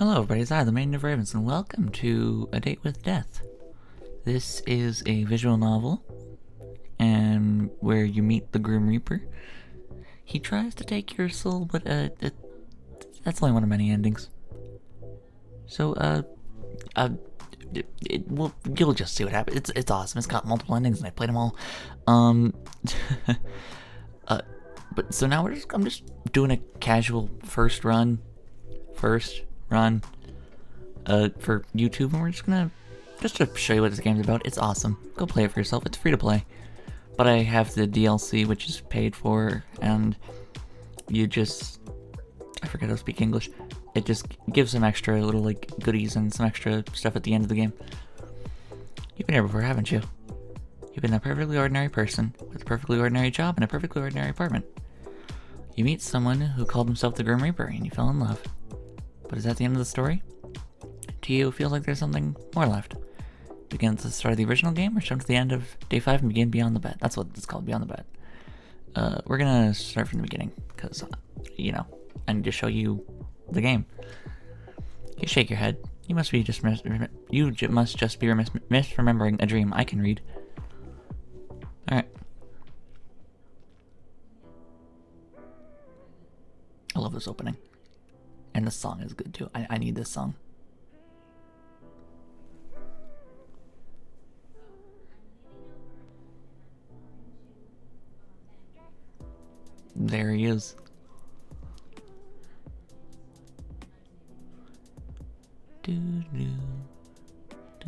Hello everybody, it's I, the Maiden of Ravens, and welcome to A Date with Death. This is a visual novel, and where you meet the Grim Reaper. He tries to take your soul, but that's only one of many endings. So, you'll just see what happens. It's awesome. It's got multiple endings, and I played them all. But so now I'm just doing a casual first run, for YouTube, and we're just to show you what this game's about. It's awesome. Go play it for yourself. It's free to play. But I have the DLC, which is paid for, and I forget how to speak English. It just gives some extra little, goodies and some extra stuff at the end of the game. You've been here before, haven't you? You've been a perfectly ordinary person, with a perfectly ordinary job and a perfectly ordinary apartment. You meet someone who called himself the Grim Reaper, and you fell in love. But is that the end of the story? To you, it feels like there's something more left. Begin at the start of the original game, or jump to the end of day 5 and begin Beyond the Bet. That's what it's called, Beyond the Bet. We're gonna start from the beginning, because, I need to show you the game. You shake your head. You must just be misremembering a dream. I can read. Alright. I love this opening. And the song is good too. I need this song. There he is. Do, do, do.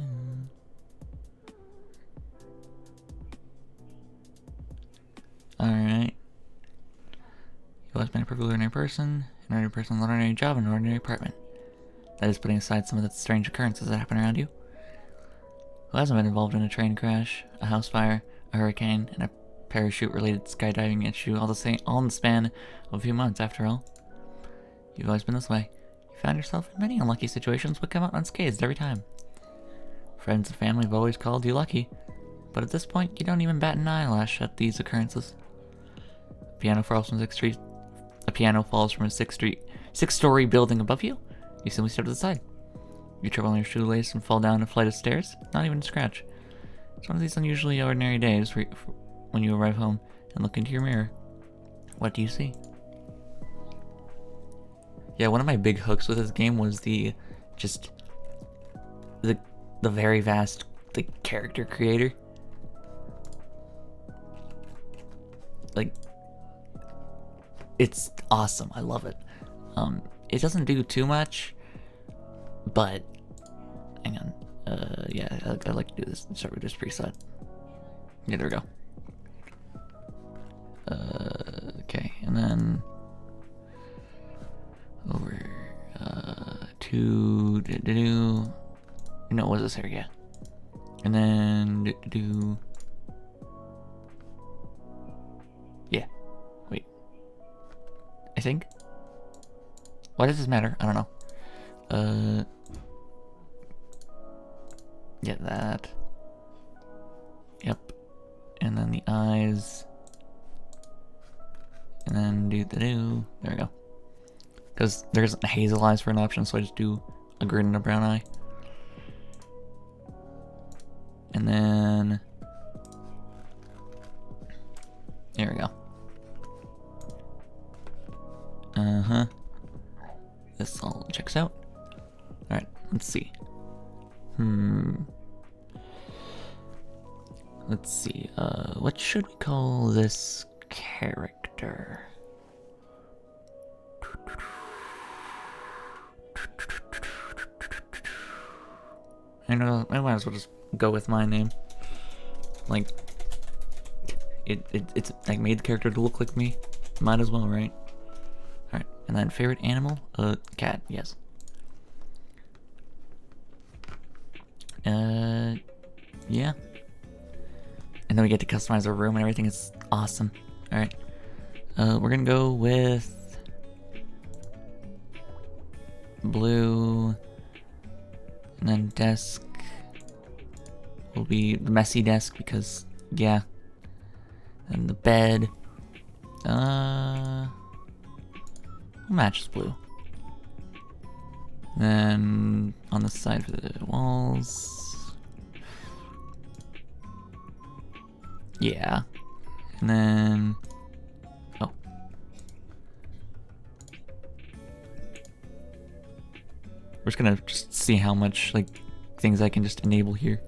Alright. You've always been a perfectly ordinary person, an ordinary person with an ordinary job, and an ordinary apartment. That is putting aside some of the strange occurrences that happen around you. Who hasn't been involved in a train crash, a house fire, a hurricane, and a parachute-related skydiving issue all in the span of a few months, after all? You've always been this way. You found yourself in many unlucky situations but come out unscathed every time. Friends and family have always called you lucky, but at this point you don't even bat an eyelash at these occurrences. A piano falls from a six-story building above you. You simply step to the side. You trip on your shoelace and fall down a flight of stairs, not even a scratch. It's one of these unusually ordinary days when you arrive home and look into your mirror. What do you see? Yeah, one of my big hooks with this game was the very vast character creator. It's awesome. I love it. It doesn't do too much, but hang on. Yeah, I like to do this. Start with this preset. Yeah, there we go. Okay, and then over to no, what was this area? And then yeah. Wait. I think. Why does this matter? I don't know. Yeah, that. Yep. And then the eyes. And then there we go. Because there isn't hazel eyes for an option, so I just do a green and a brown eye. And then there we go. This all checks out. Alright, let's see. Let's see. What should we call this character? I might as well just go with my name. It's made the character to look like me. Might as well, right? Alright, and then favorite animal? Cat, yes. Yeah. And then we get to customize our room and everything. It's awesome. Alright. We're gonna go with blue. And then desk will be the messy desk because, yeah. And the bed. We'll match is blue. Then on the side for the walls. Yeah. And then... Oh. We're just gonna see how much, like, things I can just enable here.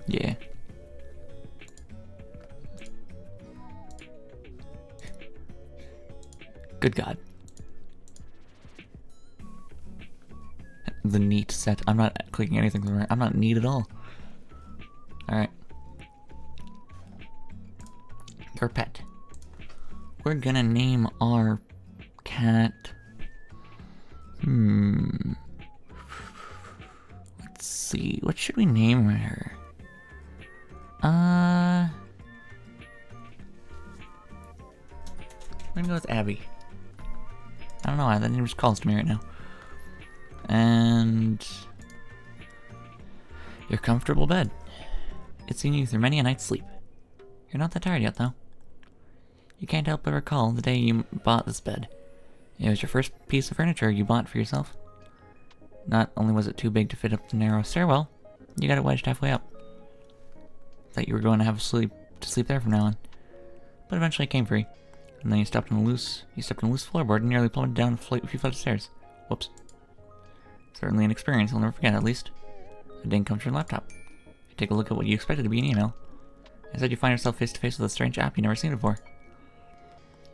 Yeah. Good God. The neat set. I'm not clicking anything from there. I'm not neat at all. Alright. Your pet. We're gonna name our cat. Let's see. What should we name her? We're gonna go with Abby. I don't know why, that name just calls to me right now. And... your comfortable bed. It's seen you through many a night's sleep. You're not that tired yet, though. You can't help but recall the day you bought this bed. It was your first piece of furniture you bought for yourself. Not only was it too big to fit up the narrow stairwell, you got it wedged halfway up. Thought you were going to have to sleep there from now on. But eventually it came free. And then you stepped on a loose floorboard and nearly plummeted down a few flight of stairs. Whoops. Certainly an experience I'll never forget, at least. It didn't come from your laptop. You take a look at what you expected to be an email. Instead you find yourself face to face with a strange app you've never seen before.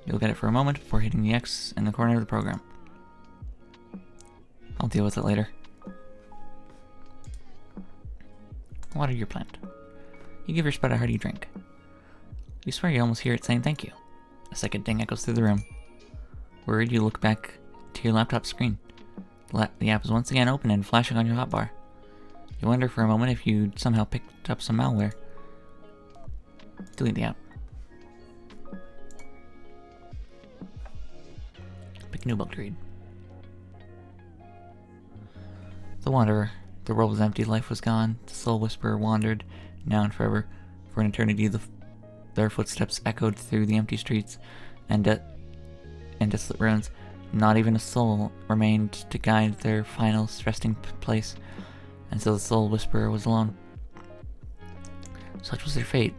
You look at it for a moment before hitting the X in the corner of the program. I'll deal with it later. Water your plant. You give your spread a hearty drink. You swear you almost hear it saying thank you. A second ding echoes through the room. Worried, you look back to your laptop screen. The app is once again open and flashing on your hotbar. You wonder for a moment if you'd somehow picked up some malware. Delete the app. Pick a new book to read. The Wanderer. The world was empty, life was gone. The Soul Whisperer wandered, now and forever. For an eternity, their footsteps echoed through the empty streets and desolate ruins. Not even a soul remained to guide their final resting place, and so the Soul Whisperer was alone. Such was their fate,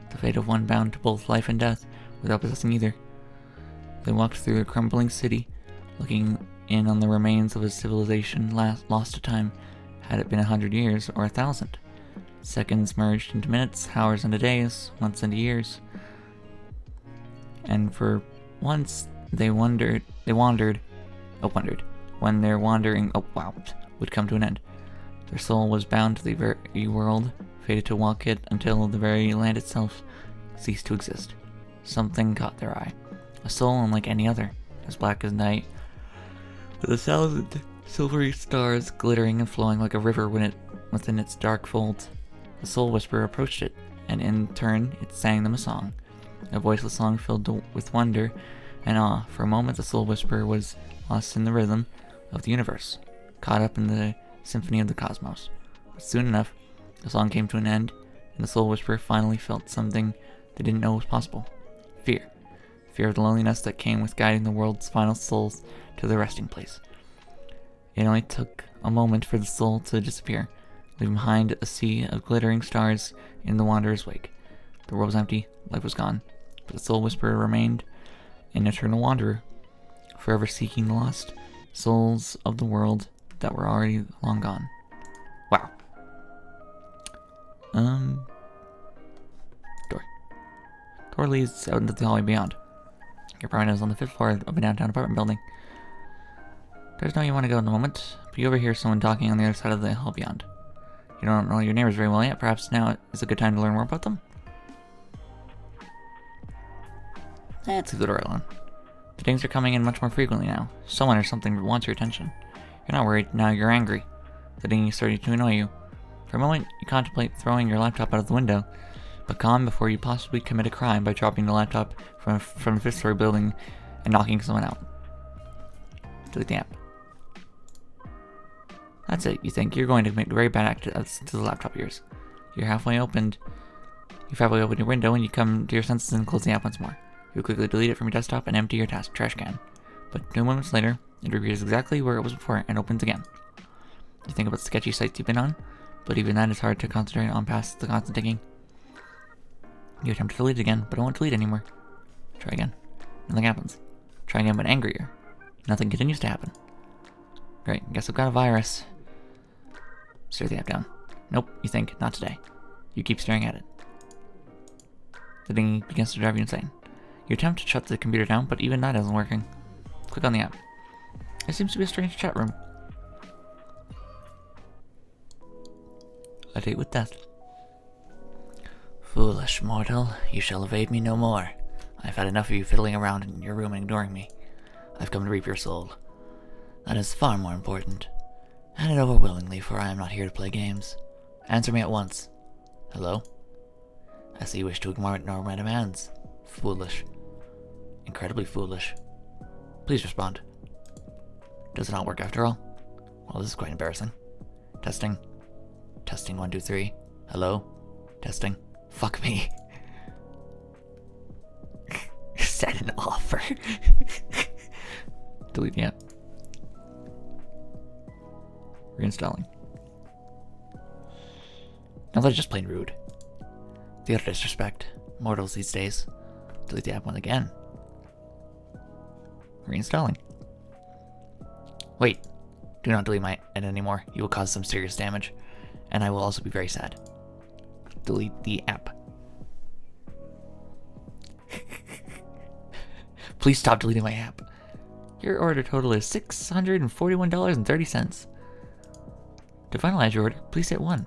the fate of one bound to both life and death, without possessing either. They walked through a crumbling city, looking in on the remains of a civilization lost to time, had it been 100 years or 1,000. Seconds merged into minutes, hours into days, months into years. And for once, they wondered when their wandering would come to an end. Their soul was bound to the very world, fated to walk it until the very land itself ceased to exist. Something caught their eye. A soul unlike any other, as black as night, with 1,000 silvery stars glittering and flowing like a river within its dark folds. The Soul Whisperer approached it, and in turn it sang them a song. A voiceless song filled with wonder and awe. For a moment the Soul Whisperer was lost in the rhythm of the universe, caught up in the symphony of the cosmos. But soon enough, the song came to an end, and the Soul Whisperer finally felt something they didn't know was possible. Fear. Fear of the loneliness that came with guiding the world's final souls to their resting place. It only took a moment for the soul to disappear, leaving behind a sea of glittering stars in the wanderer's wake. The world was empty, life was gone, but the Soul Whisperer remained an eternal wanderer, forever seeking the lost souls of the world that were already long gone. Wow. Door. Door leads out into the hallway beyond. Your apartment is on the 5th floor of a downtown apartment building. There's no you want to go in the moment, but you overhear someone talking on the other side of the hall beyond. You don't know your neighbors very well yet. Perhaps now is a good time to learn more about them? That's a good early. The dings are coming in much more frequently now. Someone or something wants your attention. You're not worried, now you're angry. The ding is starting to annoy you. For a moment, you contemplate throwing your laptop out of the window, but calm before you possibly commit a crime by dropping the laptop from the 5th story building and knocking someone out. Delete the app. That's it, you think. You're going to make a very bad act to the laptop of yours. You've halfway opened your window and you come to your senses and close the app once more. You quickly delete it from your desktop and empty your trash can. But 2 moments later, it reappears exactly where it was before and opens again. You think about the sketchy sites you've been on, but even that is hard to concentrate on past the constant digging. You attempt to delete it again, but it won't delete anymore. Try again. Nothing happens. Try again, but angrier. Nothing continues to happen. Great, guess I've got a virus. Stare the app down. Nope, you think, not today. You keep staring at it. The dinging begins to drive you insane. You attempt to shut the computer down, but even that isn't working. Click on the app. It seems to be a strange chat room. A date with death. Foolish mortal, you shall evade me no more. I've had enough of you fiddling around in your room and ignoring me. I've come to reap your soul. That is far more important. Hand it over willingly, for I am not here to play games. Answer me at once. Hello? I see you wish to ignore my demands. Foolish. Incredibly foolish. Please respond. Does it not work after all? Well, this is quite embarrassing. Testing. Testing 1, 2, 3. Hello? Testing. Fuck me. Set an offer. Delete the app. Reinstalling. Now that's just plain rude. The utter disrespect. Mortals these days. Delete the app once again. Reinstalling. Wait. Do not delete my it anymore. You will cause some serious damage. And I will also be very sad. Delete the app. Please stop deleting my app. Your order total is $641.30. To finalize your order, please hit 1.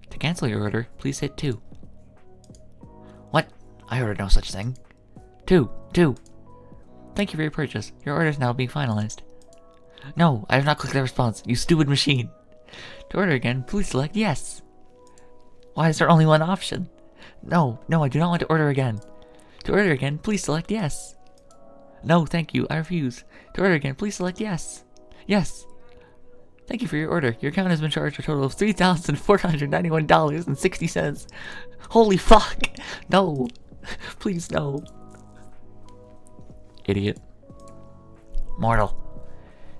To cancel your order, please hit 2. What? I ordered no such thing. 2. Thank you for your purchase. Your order is now being finalized. No, I have not clicked that response, you stupid machine. To order again, please select yes. Why is there only one option? No, I do not want to order again. To order again, please select yes. No, thank you, I refuse. To order again, please select yes. Yes. Thank you for your order. Your account has been charged a total of $3,491.60. Holy fuck! No. Please, no. Idiot. Mortal.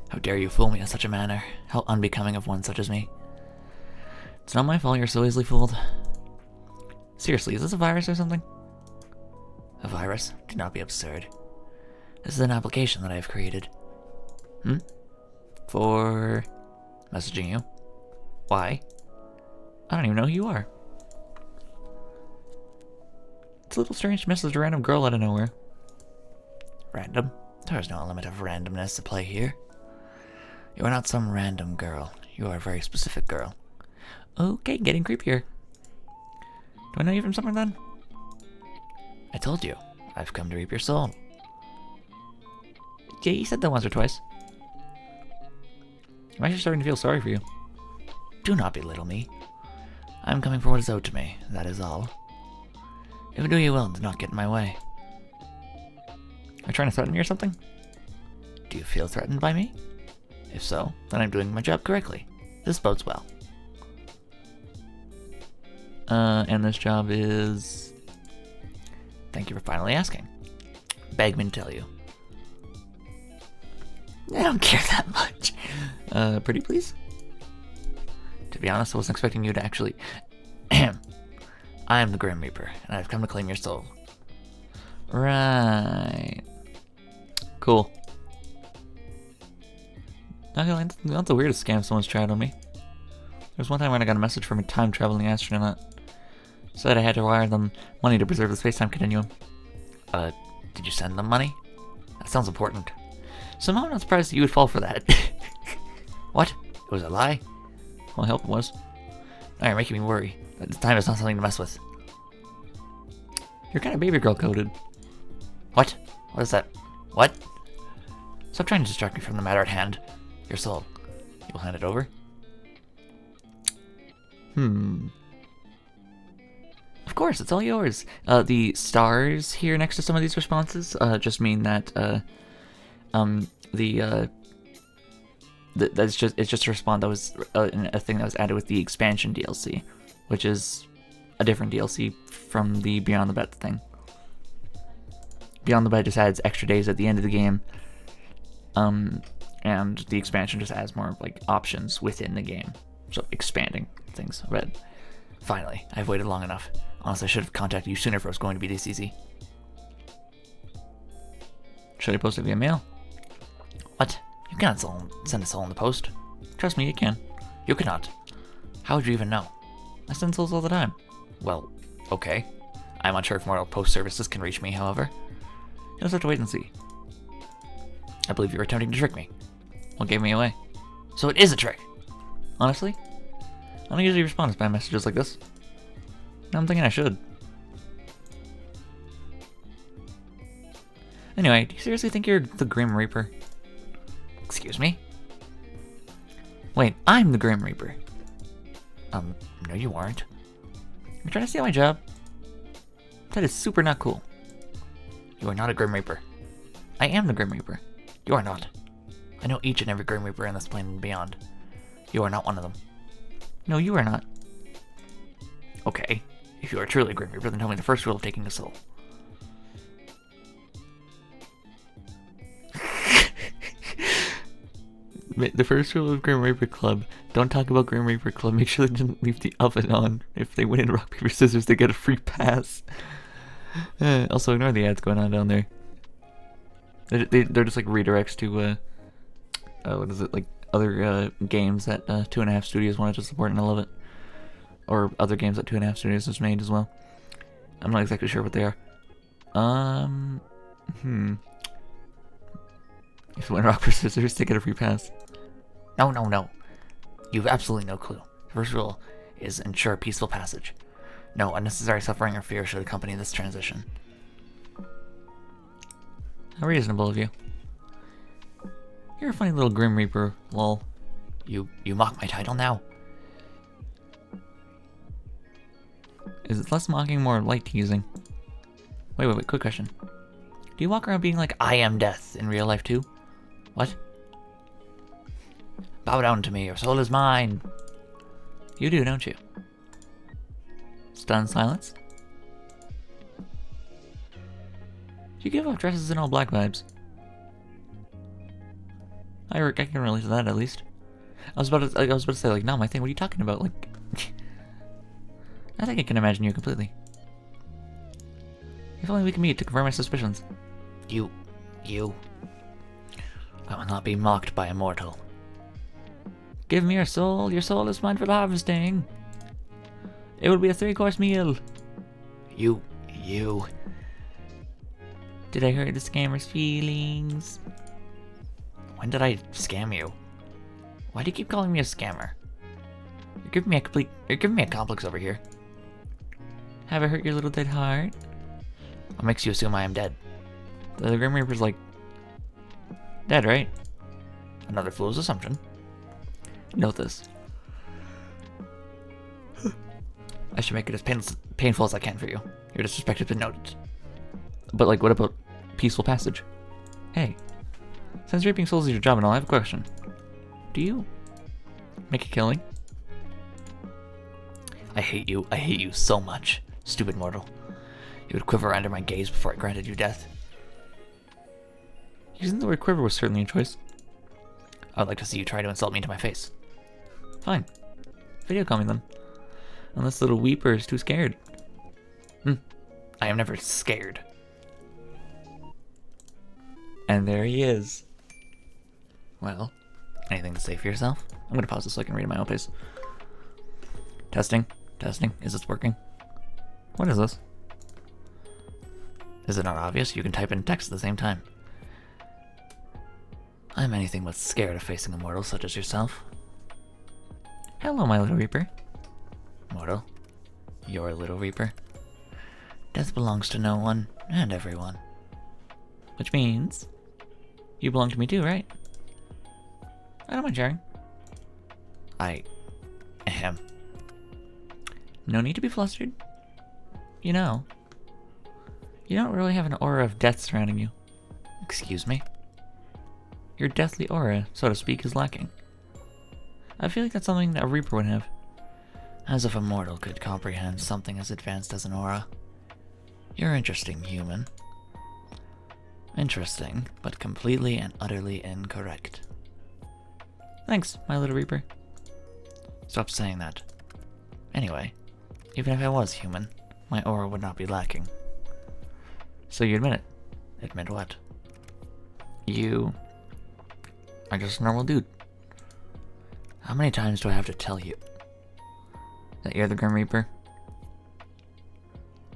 How dare you fool me in such a manner? How unbecoming of one such as me. It's not my fault you're so easily fooled. Seriously, is this a virus or something? A virus? Do not be absurd. This is an application that I have created. For messaging you. Why? I don't even know who you are. It's a little strange to message a random girl out of nowhere. Random? There is no element of randomness at play here. You are not some random girl. You are a very specific girl. Okay, getting creepier. Do I know you from somewhere then? I told you. I've come to reap your soul. Yeah, you said that once or twice. I'm actually starting to feel sorry for you. Do not belittle me. I'm coming for what is owed to me, that is all. If I do you well, do not get in my way. Are you trying to threaten me or something? Do you feel threatened by me? If so, then I'm doing my job correctly. This bodes well. And this job is... Thank you for finally asking. Beg me to tell you. I don't care that much. Pretty please? To be honest, I wasn't expecting you to actually... I am the Grim Reaper, and I've come to claim your soul. Right. Cool. Not gonna lie, not the weirdest scam someone's tried on me. There was one time when I got a message from a time-traveling astronaut. Said I had to wire them money to preserve the space-time continuum. Did you send them money? That sounds important. Somehow I'm not surprised that you would fall for that. What? It was a lie? Well, I hope it was. Now you're making me worry. This time is not something to mess with. You're kind of baby girl coded. What? What is that? What? Stop trying to distract me from the matter at hand. Your soul. You will hand it over? Of course, it's all yours. The stars here next to some of these responses just mean that it's just a response that was a thing that was added with the expansion DLC, which is a different DLC from the Beyond the Bet thing. Beyond the Bite just adds extra days at the end of the game. And the expansion just adds more like options within the game. So expanding things. But finally, I've waited long enough. Honestly, I should have contacted you sooner if it was going to be this easy. Should I post it via mail? What? You cannot send a soul in the post. Trust me, you can. You cannot. How would you even know? I send souls all the time. Well, okay. I'm unsure if Mortal Post Services can reach me, however. You'll just have to wait and see. I believe you were attempting to trick me. What gave me away? So it is a trick! Honestly, I don't usually respond to spam messages like this. Now I'm thinking I should. Anyway, do you seriously think you're the Grim Reaper? Excuse me? Wait, I'm the Grim Reaper. No you aren't. You're trying to steal my job? That is super not cool. You are not a Grim Reaper. I am the Grim Reaper. You are not. I know each and every Grim Reaper in this plane and beyond. You are not one of them. No, you are not. Okay, if you are truly a Grim Reaper, then tell me the first rule of taking a soul. The first rule of Grim Reaper Club: don't talk about Grim Reaper Club. Make sure they didn't leave the oven on. If they win in rock, paper, scissors, they get a free pass. Also, ignore the ads going on down there. They're just like redirects to, what is it, like other games that 2.5 Studios wanted to support, and I love it. Or other games that 2.5 Studios has made as well. I'm not exactly sure what they are. If you win rock, paper, scissors, they get a free pass. No. You've absolutely no clue. The first rule is ensure peaceful passage. No unnecessary suffering or fear should accompany this transition. How reasonable of you. You're a funny little Grim Reaper, lol. You mock my title now? Is it less mocking, more light teasing? Wait, quick question. Do you walk around being like, I am death in real life too? What? Bow down to me, your soul is mine. You do, don't you? Stunned silence. You give off dresses in all black vibes. I can relate to that at least. I was about to say like, not my thing. What are you talking about? Like, I think I can imagine you completely. If only we can meet to confirm my suspicions. You. I will not be mocked by a mortal. Give me your soul is mine for the harvesting. It will be a 3-course meal. You. Did I hurt the scammer's feelings? When did I scam you? Why do you keep calling me a scammer? You're giving me a complex over here. Have I hurt your little dead heart? What makes you assume I am dead? The Grim Reaper's like, dead, right? Another fool's assumption. Note this. I should make it as painful as I can for you. Your disrespect has been noted. But like, what about peaceful passage? Hey, since raping souls is your job and all, I have a question. Do you make a killing? I hate you so much, stupid mortal. You would quiver under my gaze before I granted you death. Using the word quiver was certainly a choice. I would like to see you try to insult me to my face. Fine. Video call me then. Unless little Weeper is too scared. I am never scared. And there he is. Well, anything to say for yourself? I'm gonna pause this so I can read at my own pace. Testing. Is this working? What is this? Is it not obvious? You can type in text at the same time. I'm anything but scared of facing a mortal such as yourself. Hello, my little Reaper. Mortal, you're a little Reaper. Death belongs to no one and everyone. Which means you belong to me too, right? I don't mind sharing. I am. No need to be flustered. You know, you don't really have an aura of death surrounding you. Excuse me? Your deathly aura, so to speak, is lacking. I feel like that's something that a Reaper would have. As if a mortal could comprehend something as advanced as an aura. You're interesting, human. Interesting, but completely and utterly incorrect. Thanks, my little Reaper. Stop saying that. Anyway, even if I was human, my aura would not be lacking. So you admit it. Admit what? You are just a normal dude. How many times do I have to tell you that you're the Grim Reaper?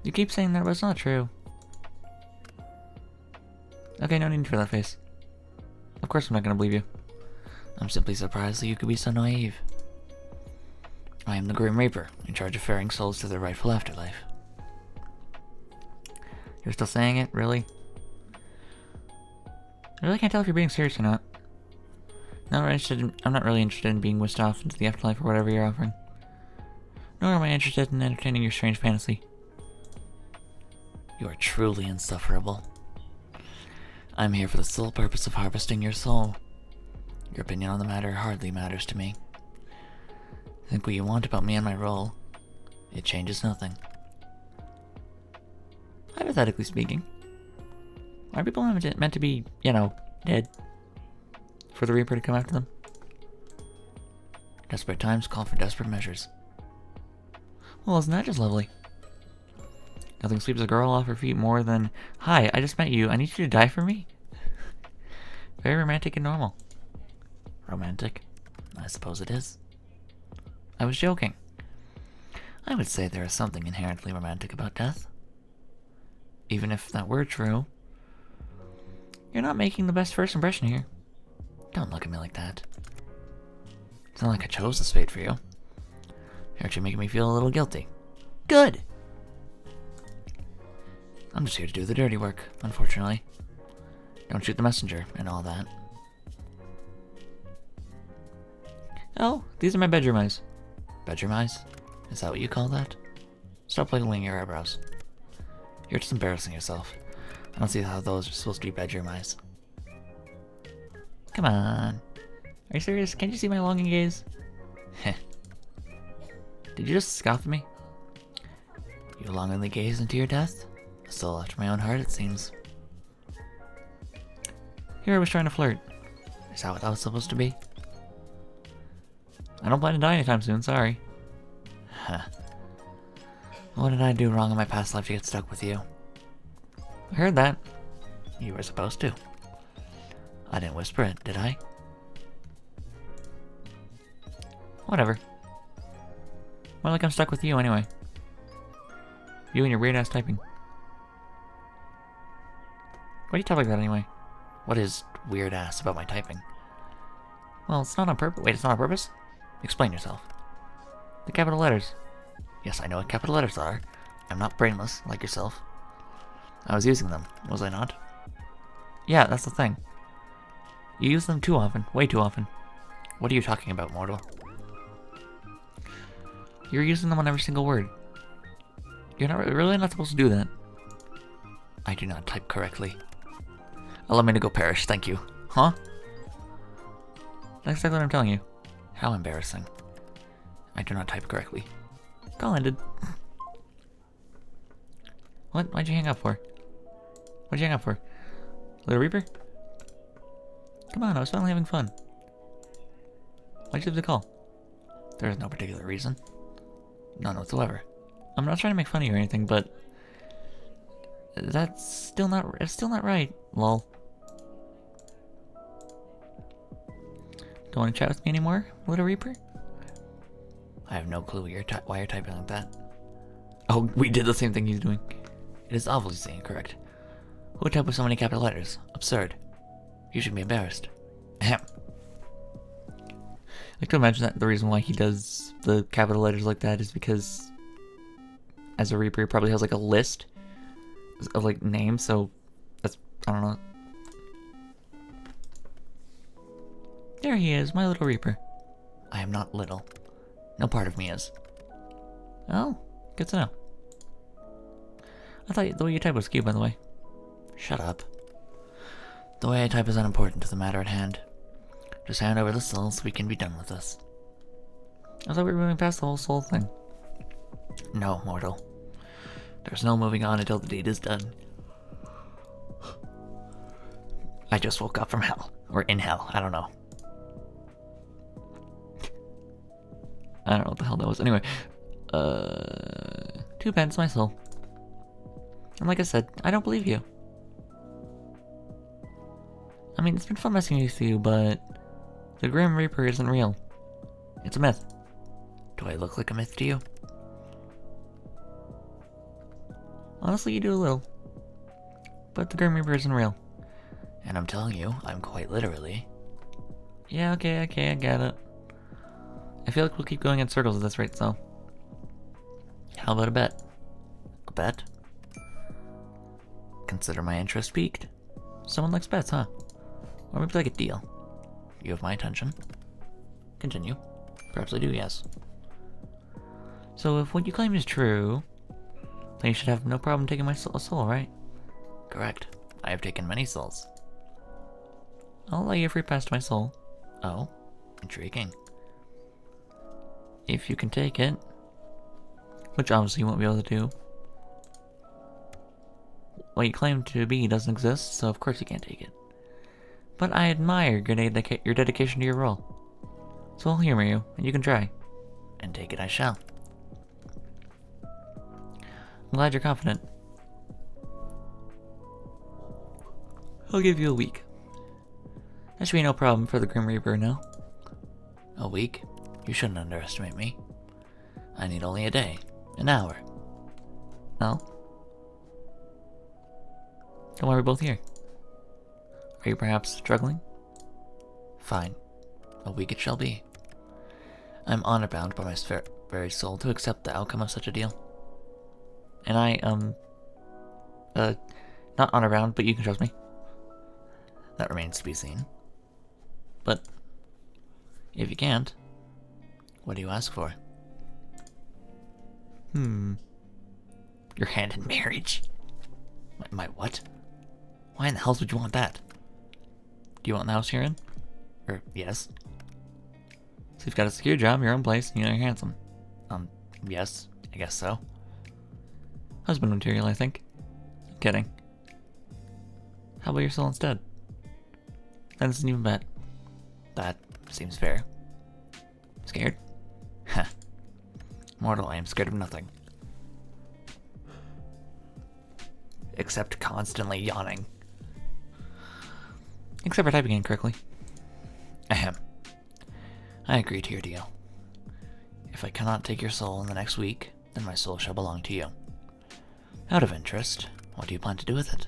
You keep saying that, but it's not true. Okay, no need for that face. Of course I'm not gonna believe you. I'm simply surprised that you could be so naive. I am the Grim Reaper, in charge of ferrying souls to their rightful afterlife. You're still saying it? Really? I really can't tell if you're being serious or not. I'm not really interested in being whisked off into the afterlife or whatever you're offering. Nor am I interested in entertaining your strange fantasy. You are truly insufferable. I'm here for the sole purpose of harvesting your soul. Your opinion on the matter hardly matters to me. Think what you want about me and my role. It changes nothing. Hypothetically speaking, are people meant to be, dead? For the Reaper to come after them? Desperate times call for desperate measures. Well, isn't that just lovely? Nothing sweeps a girl off her feet more than, "Hi, I just met you. I need you to die for me." Very romantic and normal. Romantic? I suppose it is. I was joking. I would say there is something inherently romantic about death. Even if that were true, you're not making the best first impression here. Don't look at me like that. It's not like I chose this fate for you. You're actually making me feel a little guilty. Good! I'm just here to do the dirty work, unfortunately. Don't shoot the messenger and all that. Oh, these are my bedroom eyes. Bedroom eyes? Is that what you call that? Stop wiggling your eyebrows. You're just embarrassing yourself. I don't see how those are supposed to be bedroom eyes. Come on. Are you serious? Can't you see my longing gaze? Heh. Did you just scoff at me? You longingly gaze into your death? A soul after my own heart, it seems. Here I was trying to flirt. Is that what that was supposed to be? I don't plan to die anytime soon, sorry. Huh. What did I do wrong in my past life to get stuck with you? I heard that. You were supposed to. I didn't whisper it, did I? Whatever. More like I'm stuck with you anyway. You and your weird-ass typing. Why do you type like that anyway? What is weird-ass about my typing? Well, it's not on purpose. Wait, it's not on purpose? Explain yourself. The capital letters. Yes, I know what capital letters are. I'm not brainless, like yourself. I was using them, was I not? Yeah, that's the thing. You use them too often. Way too often. What are you talking about, mortal? You're using them on every single word. You're really not supposed to do that. I do not type correctly. Allow me to go perish, thank you. Huh? That's exactly what I'm telling you. How embarrassing. I do not type correctly. Call ended. What? Why'd you hang up for? What'd you hang up for? Little Reaper? Come on, I was finally having fun. Why'd you leave the call? There is no particular reason. None whatsoever. I'm not trying to make fun of you or anything, but it's still not right. Lol. Don't want to chat with me anymore, Little Reaper? I have no clue why you're typing like that. Oh, we did the same thing he's doing. It is obviously incorrect. Who would type with so many capital letters? Absurd. You should be embarrassed. Ahem. I can imagine that the reason why he does the capital letters like that is because as a Reaper he probably has like a list of like names, so that's, I don't know. There he is, my little Reaper. I am not little. No part of me is. Oh, good to know. I thought the way you type was cute, by the way. Shut up. The way I type is unimportant to the matter at hand. Just hand over the soul so we can be done with this. I thought we were moving past the whole soul thing. No, mortal. There's no moving on until the deed is done. I just woke up from hell. Or in hell, I don't know. I don't know what the hell that was. Anyway, 2 pence my soul. And like I said, I don't believe you. I mean, it's been fun messing with you, but the Grim Reaper isn't real. It's a myth. Do I look like a myth to you? Honestly, you do a little. But the Grim Reaper isn't real. And I'm telling you, I'm quite literally... Yeah, okay, I get it. I feel like we'll keep going in circles at this rate, so... How about a bet? A bet? Consider my interest piqued. Someone likes bets, huh? Or maybe like a deal. You have my attention. Continue. Perhaps I do, yes. So if what you claim is true, then you should have no problem taking my soul, right? Correct. I have taken many souls. I'll allow you a free pass to my soul. Oh, intriguing. If you can take it, which obviously you won't be able to do. What you claim to be doesn't exist, so of course you can't take it. But I admire your dedication to your role. So I'll humor you, and you can try. And take it I shall. I'm glad you're confident. I'll give you a week. That should be no problem for the Grim Reaper, no? A week? You shouldn't underestimate me. I need only a day. An hour. No? Then why are we both here? Are you perhaps struggling? Fine. A week it shall be. I'm honor-bound by my very soul to accept the outcome of such a deal. And I, not honor-bound, but you can trust me. That remains to be seen. But, if you can't, what do you ask for? Your hand in marriage? My what? Why in the hell would you want that? Do you want the house you're in? Or, yes. So you've got a secure job, your own place, and you know you're handsome. Yes, I guess so. Husband material, I think. I'm kidding. How about your soul instead? That isn't even bet. That seems fair. Scared? Heh. Mortal, I am scared of nothing. Except constantly yawning. Except for typing incorrectly. Ahem. I agree to your deal. If I cannot take your soul in the next week, then my soul shall belong to you. Out of interest, what do you plan to do with it?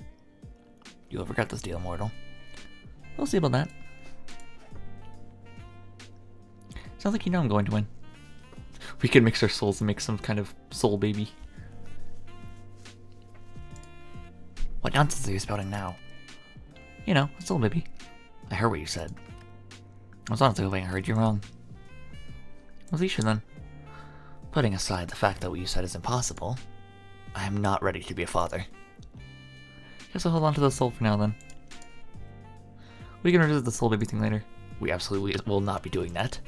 You will regret this deal, mortal. We'll see about that. Sounds like you know I'm going to win. We could mix our souls and make some kind of soul baby. What nonsense are you spouting now? You know, a soul baby. I heard what you said. I was honestly hoping I heard you wrong. Well, Zisha then. Putting aside the fact that what you said is impossible, I am not ready to be a father. Guess I'll hold on to the soul for now then. We can revisit the soul baby thing later. We absolutely will not be doing that.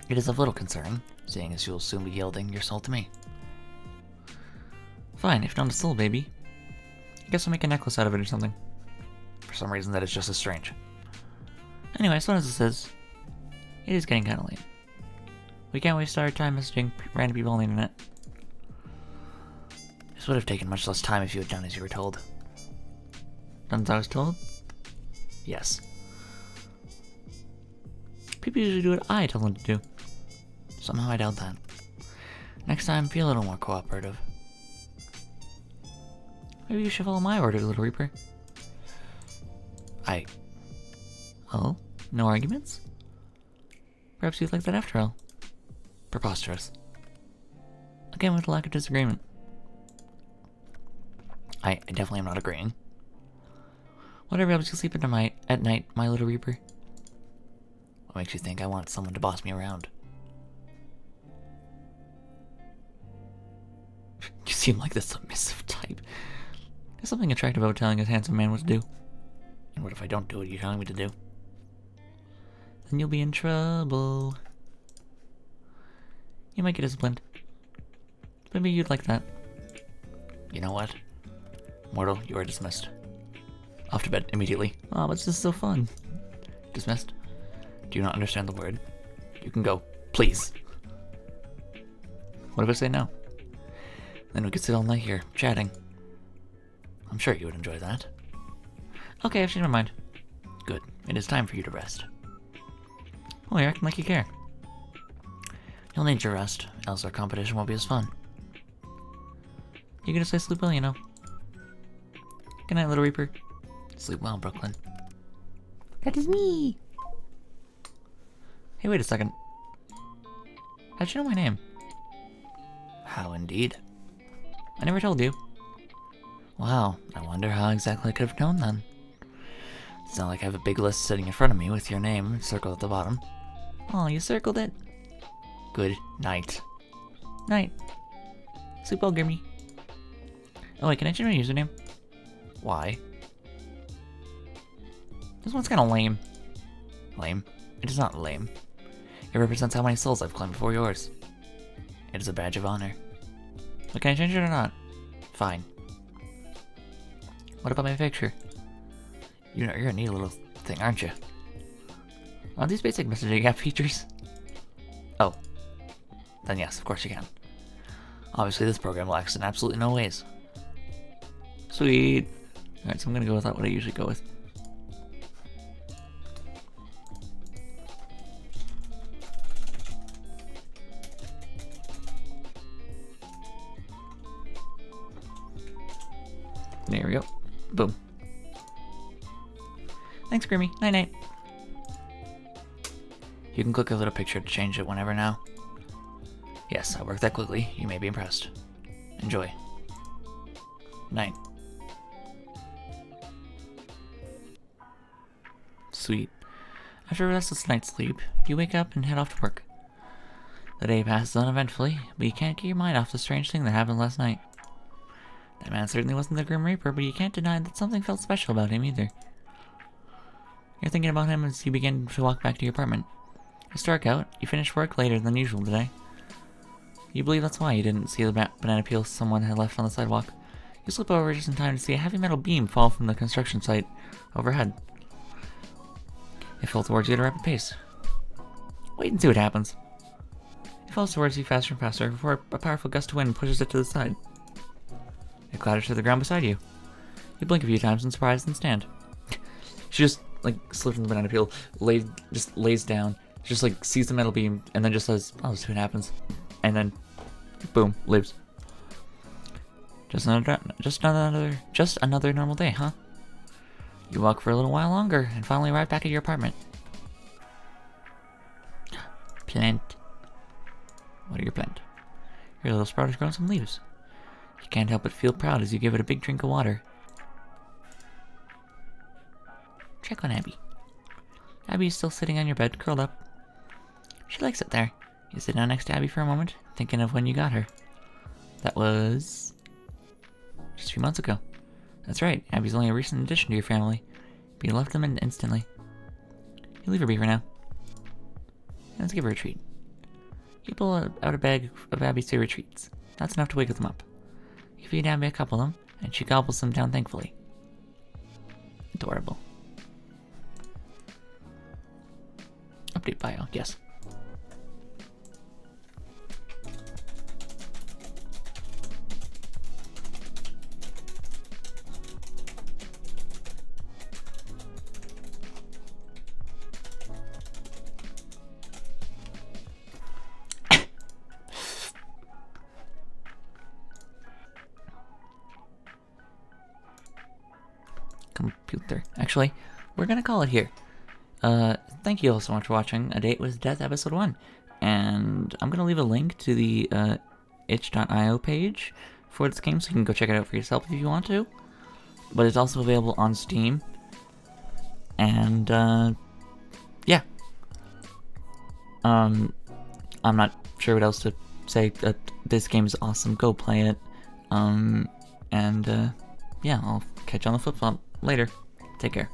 It is of little concern, seeing as you will soon be yielding your soul to me. Fine, if not a soul baby, I guess I'll make a necklace out of it or something. For some reason that is just as strange. Anyway, as fun as this is, it is getting kinda late. We can't waste our time messaging random people on the internet. This would have taken much less time if you had done as you were told. Done as I was told? Yes. People usually do what I tell them to do. Somehow I doubt that. Next time, be a little more cooperative. Maybe you should follow my orders, Little Reaper. Oh? No arguments? Perhaps you'd like that after all. Preposterous. Again, with a lack of disagreement. I definitely am not agreeing. Whatever helps you sleep at night, my Little Reaper. What makes you think I want someone to boss me around? You seem like the submissive type. There's something attractive about telling a handsome man what to do. And what if I don't do what you're telling me to do? Then you'll be in trouble. You might get disciplined. Maybe you'd like that. You know what? Mortal, you are dismissed. Off to bed immediately. Oh, but this is so fun. Dismissed. Do you not understand the word? You can go, please. What if I say no? Then we could sit all night here, chatting. I'm sure you would enjoy that. Okay, I've changed my mind. Good. It is time for you to rest. Oh, you're acting like you care. You'll need your rest, else our competition won't be as fun. You're gonna say sleep well, you know. Good night, Little Reaper. Sleep well, Brooklyn. That is me! Hey, wait a second. How'd you know my name? How indeed? I never told you. Wow, I wonder how exactly I could have known then. It's not like I have a big list sitting in front of me with your name circled at the bottom. Oh, you circled it? Good night. Night. Sleep well, Grimmy. Oh wait, can I change my username? Why? This one's kinda lame. Lame? It is not lame. It represents how many souls I've climbed before yours. It is a badge of honor. But can I change it or not? Fine. What about my picture? You're a neat little thing, aren't you? Are these basic messaging app features? Oh. Then yes, of course you can. Obviously this program lacks in absolutely no ways. Sweet. Alright, so I'm gonna go with what I usually go with. There we go. Boom. Thanks, Grimmy. Night-night. You can click a little picture to change it whenever now. Yes, I worked that quickly. You may be impressed. Enjoy. Night. Sweet. After a restless night's sleep, you wake up and head off to work. The day passes uneventfully, but you can't get your mind off the strange thing that happened last night. That man certainly wasn't the Grim Reaper, but you can't deny that something felt special about him either. You're thinking about him as you begin to walk back to your apartment. It's dark out. You finished work later than usual today. You believe that's why you didn't see the banana peel someone had left on the sidewalk. You slip over just in time to see a heavy metal beam fall from the construction site overhead. It fell towards you at a rapid pace. Wait and see what happens. It falls towards you faster and faster before a powerful gust of wind pushes it to the side. It clatters to the ground beside you. You blink a few times in surprise and stand. She just, like, slipped from the banana peel, just lays down, just, like, sees the metal beam, and then just says, oh, see what happens. And then, boom, lives. Just another normal day, huh? You walk for a little while longer, and finally arrive back at your apartment. Plant. What are your plant? Your little sprout has grown some leaves. You can't help but feel proud as you give it a big drink of water. Check on Abby. Abby is still sitting on your bed, curled up. She likes it there. You sit down next to Abby for a moment, thinking of when you got her. That was just a few months ago. That's right, Abby's only a recent addition to your family, but you left them in instantly. You leave her be for now. Let's give her a treat. You pull out a bag of Abby's favorite treats. That's enough to wake them up. You feed Abby a couple of them, and she gobbles them down thankfully. Adorable. Update bio, yes. Computer. Actually, we're gonna call it here. Thank you all so much for watching A Date with Death Episode 1. And I'm gonna leave a link to the itch.io page for this game so you can go check it out for yourself if you want to. But it's also available on Steam. And yeah. I'm not sure what else to say. This game is awesome. Go play it. Yeah, I'll catch you on the flip flop later. Take care.